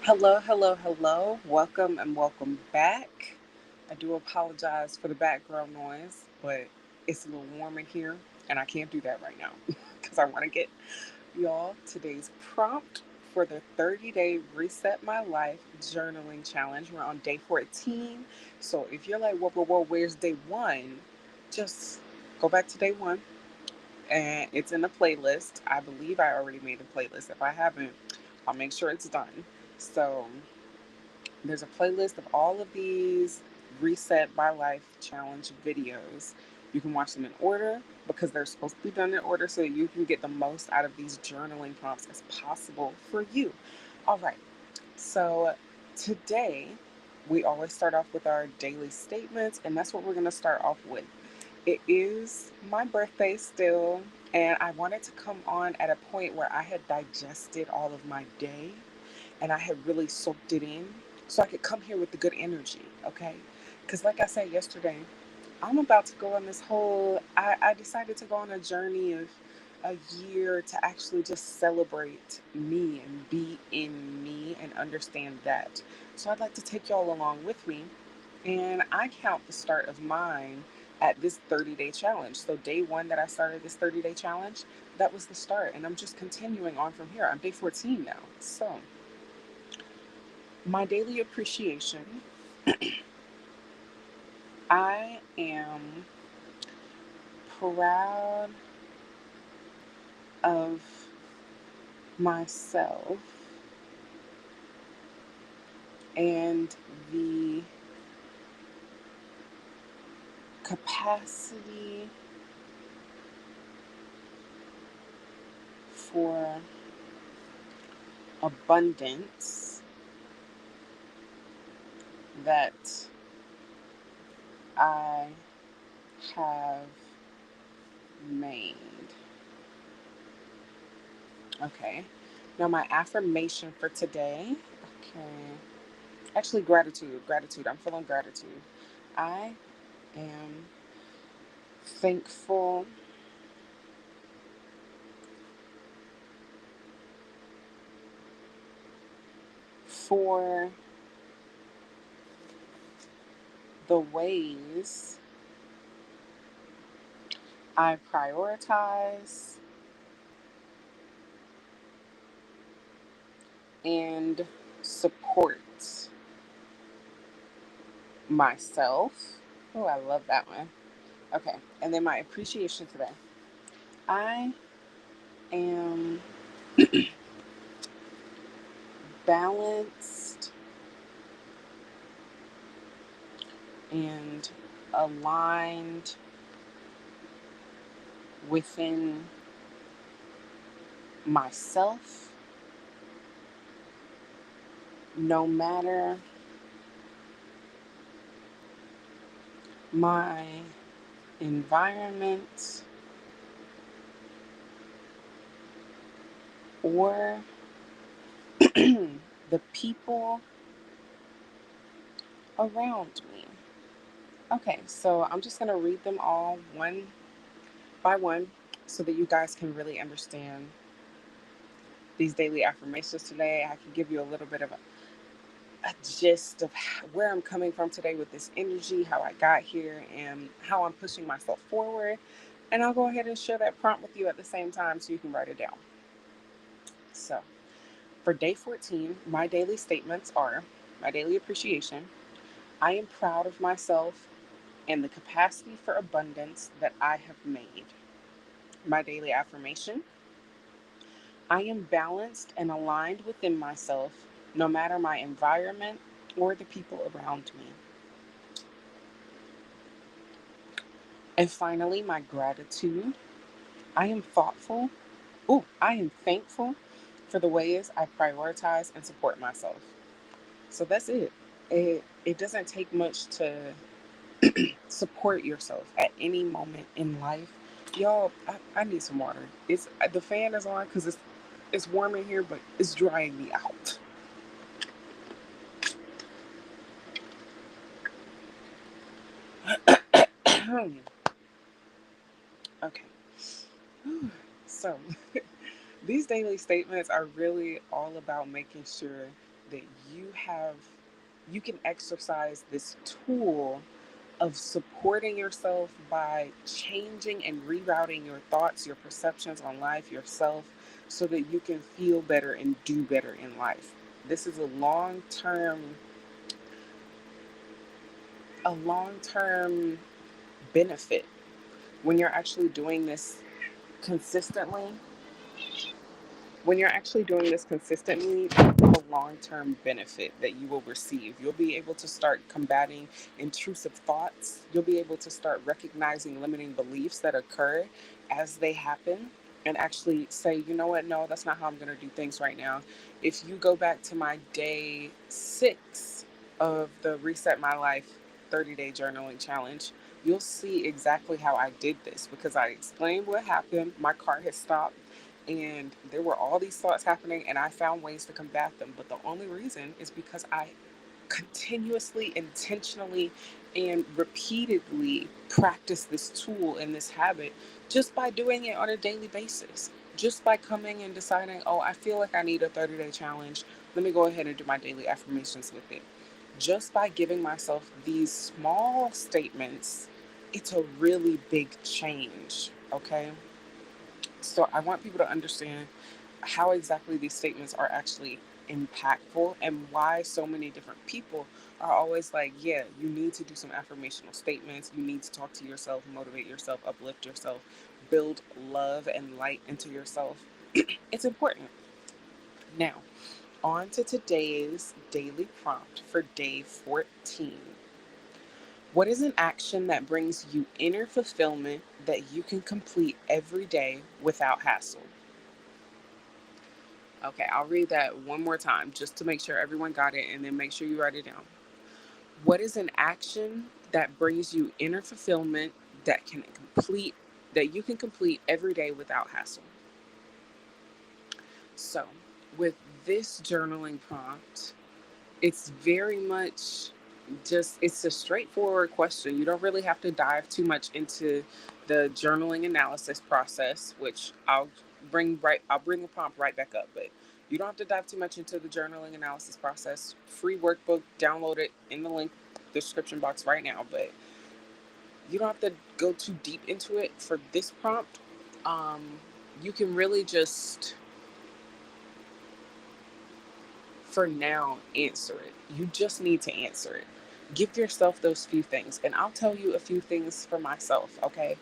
Hello, hello, hello. Welcome and welcome back. I do apologize for the background noise, but it's a little warm in here and I can't do that right now because I want to get y'all today's prompt for the 30-day Reset My Life journaling challenge. We're on day 14. So if you're like, whoa, where's day one? Just go back to day one and it's in the playlist. I believe I already made the playlist. If I haven't, I'll make sure it's done. So there's a playlist of all of these Reset My Life Challenge videos. You can watch them in order because they're supposed to be done in order so that you can get the most out of these journaling prompts as possible for you. All right, so today we always start off with our daily statements, and that's what we're going to start off with. It is my birthday still, and I wanted to come on at a point where I had digested all of my day and I had really soaked it in so I could come here with the good energy, okay? Because, like I said yesterday, I'm about to go on this whole, I decided to go on a journey of a year to actually just celebrate me and be in me and understand that. So I'd like to take y'all along with me. And I count the start of mine at this 30-day challenge. So, day one that I started this 30-day challenge, that was the start. And I'm just continuing on from here. I'm day 14 now. So, my daily appreciation, I am proud of myself and the capacity for abundance that I have made. Okay. Now, my affirmation for today. Okay. Actually, gratitude. Gratitude. I'm feeling gratitude. I am thankful for the ways I prioritize and support myself. Oh, I love that one. Okay. And then my appreciation today. I am balanced and aligned within myself, no matter my environment or the people around me. Okay, so I'm just going to read them all one by one so that you guys can really understand these daily affirmations today. I can give you a little bit of a gist of where I'm coming from today with this energy, how I got here, and how I'm pushing myself forward. And I'll go ahead and share that prompt with you at the same time so you can write it down. So, for day 14, my daily statements are my daily appreciation. I am proud of myself and the capacity for abundance that I have made. My daily affirmation. I am balanced and aligned within myself, no matter my environment or the people around me. And finally, my gratitude. I am thoughtful. I am thankful for the ways I prioritize and support myself. So that's it. It doesn't take much to support yourself at any moment in life. Y'all, I need some water. It's the fan is on because it's warm in here, but it's drying me out. Okay. So these daily statements are really all about making sure that you have, you can exercise this tool of supporting yourself by changing and rerouting your thoughts, your perceptions on life, yourself, so that you can feel better and do better in life. This is a long term benefit when you're actually doing this consistently. When you're actually doing this consistently, a long-term benefit that you will receive. You'll be able to start combating intrusive thoughts. You'll be able to start recognizing limiting beliefs that occur as they happen and actually say, you know what, no, that's not how I'm going to do things right now. If you go back to my day 6 of the Reset My Life 30-day journaling challenge, you'll see exactly how I did this because I explained what happened. My car had stopped and there were all these thoughts happening and I found ways to combat them, but the only reason is because I continuously, intentionally, and repeatedly practice this tool and this habit just by doing it on a daily basis. Just by coming and deciding, oh, I feel like I need a 30-day challenge. Let me go ahead and do my daily affirmations with it. Just by giving myself these small statements, it's a really big change, okay? So I want people to understand how exactly these statements are actually impactful and why so many different people are always like, yeah, you need to do some affirmational statements. You need to talk to yourself, motivate yourself, uplift yourself, build love and light into yourself. It's important. Now, on to today's daily prompt for day 14. What is an action that brings you inner fulfillment that you can complete every day without hassle? Okay, I'll read that one more time just to make sure everyone got it and then make sure you write it down. What is an action that brings you inner fulfillment that can complete that you can complete every day without hassle? So, with this journaling prompt, it's very much just it's a straightforward question. You don't really have to dive too much into the journaling analysis process, which I'll bring the prompt right back up, but you don't have to dive too much into the journaling analysis process. Free workbook, download it in the link description box right now, but you don't have to go too deep into it for this prompt. Um, you can really just for now answer it. You just need to answer it. Give yourself those few things. And I'll tell you a few things for myself, okay?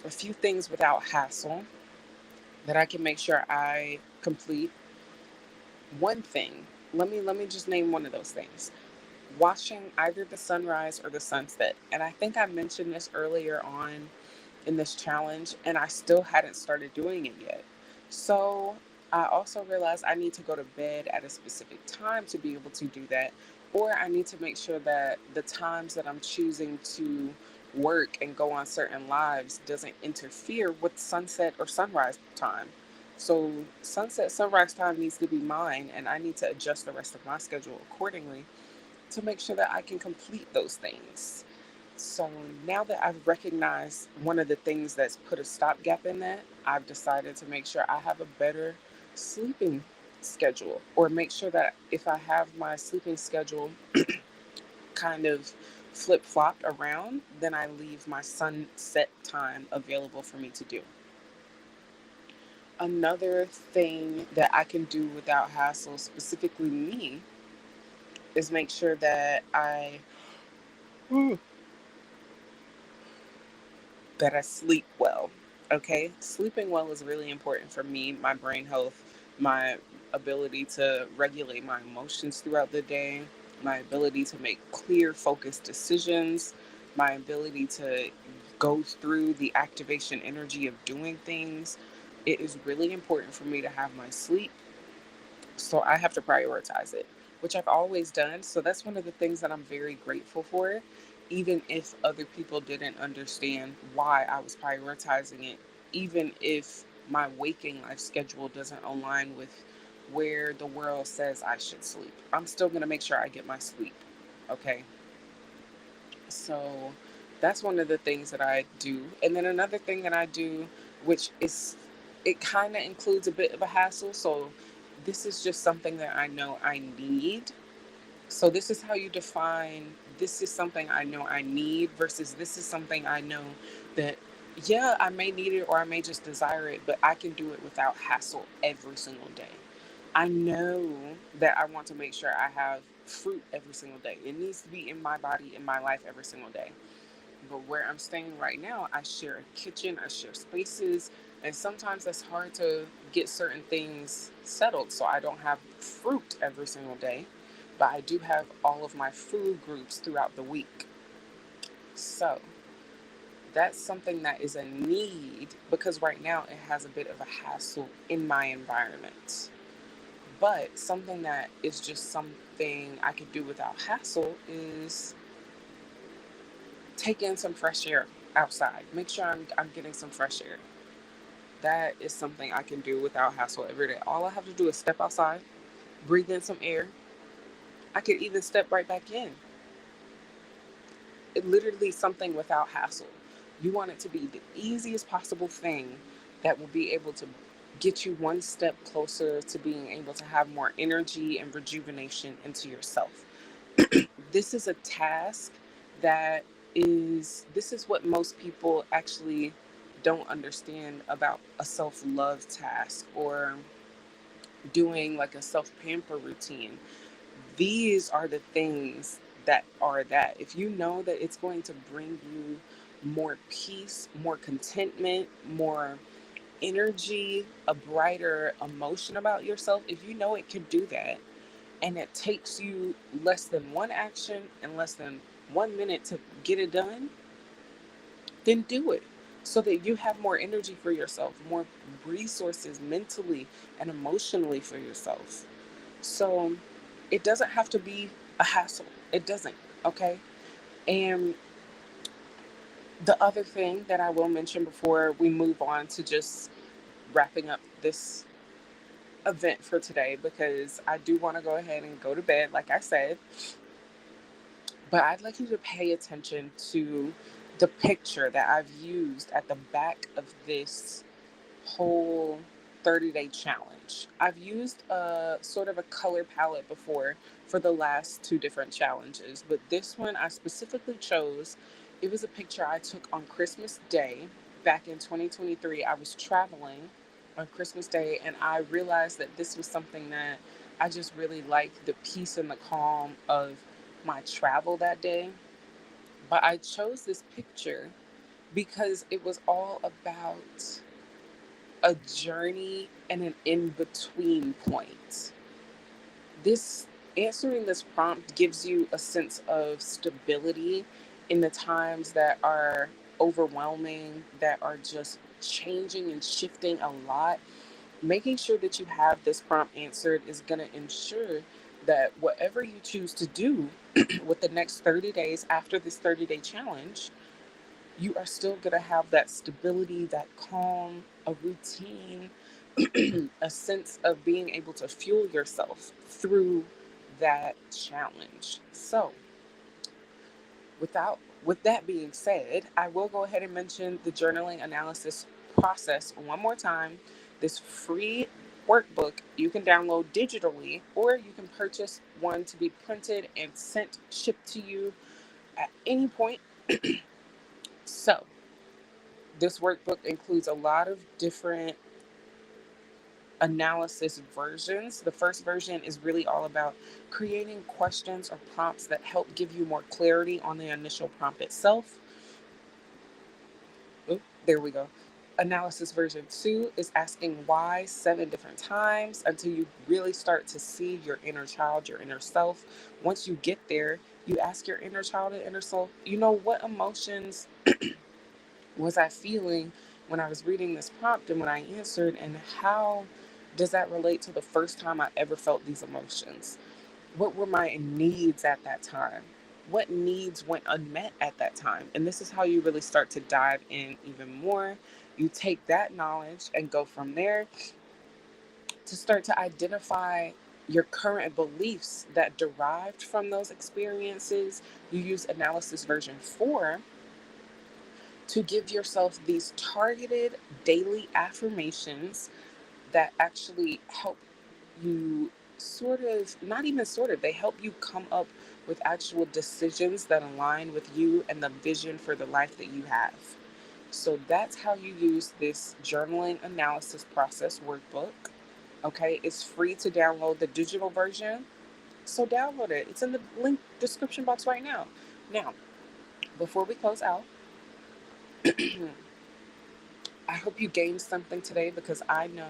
A few things without hassle that I can make sure I complete. One thing, let me just name one of those things. Watching either the sunrise or the sunset. And I think I mentioned this earlier on in this challenge, and I still hadn't started doing it yet. So I also realized I need to go to bed at a specific time to be able to do that, or I need to make sure that the times that I'm choosing to work and go on certain lives doesn't interfere with sunset or sunrise time. So sunset sunrise time needs to be mine, and I need to adjust the rest of my schedule accordingly to make sure that I can complete those things. So now that I've recognized one of the things that's put a stopgap in that, I've decided to make sure I have a better sleeping schedule, or make sure that if I have my sleeping schedule kind of flip flopped around, then I leave my sunset time available for me to do. Another thing that I can do without hassle, specifically me, is make sure that I sleep well. Okay, sleeping well is really important for me, my brain health, my ability to regulate my emotions throughout the day, my ability to make clear, focused decisions, my ability to go through the activation energy of doing things. It is really important for me to have my sleep, so I have to prioritize it, which I've always done. So that's one of the things that I'm very grateful for, even if other people didn't understand why I was prioritizing it, even if my waking life schedule doesn't align with where the world says I should sleep. I'm still going to make sure I get my sleep. Okay. So that's one of the things that I do. And then another thing that I do, which is, it kind of includes a bit of a hassle. So this is just something that I know I need. So this is how you define, this is something I know I need versus this is something I know that, yeah, I may need it or I may just desire it, but I can do it without hassle every single day. I know that I want to make sure I have fruit every single day. It needs to be in my body, in my life every single day. But where I'm staying right now, I share a kitchen, I share spaces, and sometimes it's hard to get certain things settled. So I don't have fruit every single day, but I do have all of my food groups throughout the week. So that's something that is a need because right now it has a bit of a hassle in my environment. But something that is just something I could do without hassle is take in some fresh air outside. Make sure I'm getting some fresh air. That is something I can do without hassle every day. All I have to do is step outside, breathe in some air. I could even step right back in. It literally something without hassle. You want it to be the easiest possible thing that will be able to get you one step closer to being able to have more energy and rejuvenation into yourself. This is a task that this is what most people actually don't understand about a self-love task or doing like a self-pamper routine. These are the things that are that if you know that it's going to bring you more peace, more contentment, more energy, a brighter emotion about yourself, if you know it can do that, and it takes you less than one action and less than 1 minute to get it done, then do it so that you have more energy for yourself, more resources mentally and emotionally for yourself. So it doesn't have to be a hassle. It doesn't. Okay. And the other thing that I will mention before we move on to just wrapping up this event for today, because I do want to go ahead and go to bed, like I said, but I'd like you to pay attention to the picture that I've used at the back of this whole 30-day challenge. I've used a sort of a color palette before for the last two different challenges, but this one I specifically chose. It was a picture I took on Christmas Day back in 2023. I was traveling on Christmas Day and I realized that this was something that I just really liked, the peace and the calm of my travel that day. But I chose this picture because it was all about a journey and an in between point. This Answering this prompt gives you a sense of stability in the times that are overwhelming, that are just changing and shifting a lot. Making sure that you have this prompt answered is going to ensure that whatever you choose to do with the next 30 days after this 30-day challenge, you are still going to have that stability, that calm, a routine, a sense of being able to fuel yourself through that challenge. So, with that being said, I will go ahead and mention the journaling analysis process one more time. This free workbook you can download digitally, or you can purchase one to be printed and shipped to you at any point. So, this workbook includes a lot of different analysis versions. The first version is really all about creating questions or prompts that help give you more clarity on the initial prompt itself. Oop, there we go. Analysis version 2 is asking why 7 different times until you really start to see your inner child, your inner self. Once you get there, you ask your inner child and inner self, what emotions was I feeling when I was reading this prompt and when I answered, and how does that relate to the first time I ever felt these emotions? What were my needs at that time? What needs went unmet at that time? And this is how you really start to dive in even more. You take that knowledge and go from there to start to identify your current beliefs that derived from those experiences. You use analysis version 4 to give yourself these targeted daily affirmations that actually help you sort of, not even sort of, they help you come up with actual decisions that align with you and the vision for the life that you have. So that's how you use this journaling analysis process workbook. Okay, it's free to download the digital version. So download it. It's in the link description box right now. Now, before we close out, I hope you gained something today because I know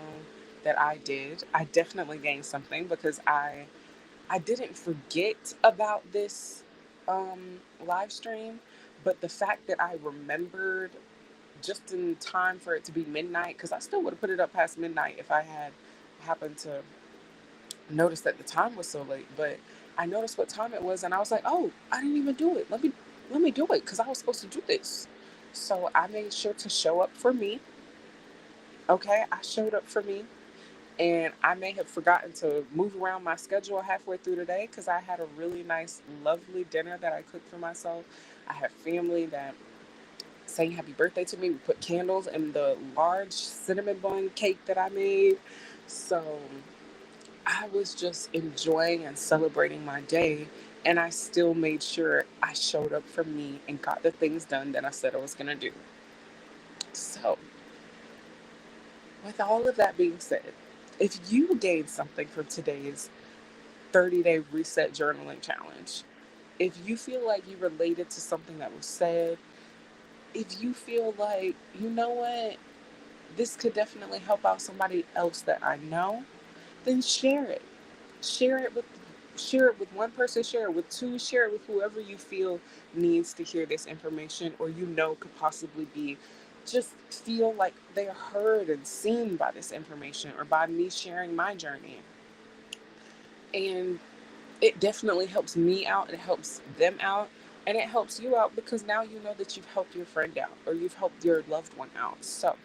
that I did. I definitely gained something because I didn't forget about this live stream, but the fact that I remembered just in time for it to be midnight, because I still would have put it up past midnight if I had happened to notice that the time was so late. But I noticed what time it was, and I was like, "Oh, I didn't even do it. Let me do it because I was supposed to do this." So I made sure to show up for me. Okay, I showed up for me, and I may have forgotten to move around my schedule halfway through the day because I had a really nice, lovely dinner that I cooked for myself. I have family that saying happy birthday to me. We put candles in the large cinnamon bun cake that I made. So I was just enjoying and celebrating my day. And I still made sure I showed up for me and got the things done that I said I was going to do. So, with all of that being said, if you gained something from today's 30-day reset journaling challenge, if you feel like you related to something that was said, if you feel like, you know what, this could definitely help out somebody else that I know, then share it. Share it with share it with one person, share it with two, share it with whoever you feel needs to hear this information or you know could possibly be just feel like they're heard and seen by this information or by me sharing my journey. And it definitely helps me out, it helps them out, and it helps you out because now you know that you've helped your friend out or you've helped your loved one out. So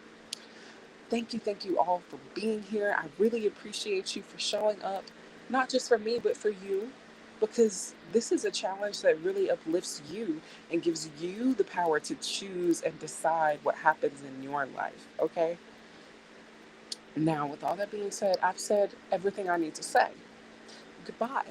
thank you all for being here. I really appreciate you for showing up, not just for me, but for you, because this is a challenge that really uplifts you and gives you the power to choose and decide what happens in your life. Okay? Now, with all that being said, I've said everything I need to say. Goodbye.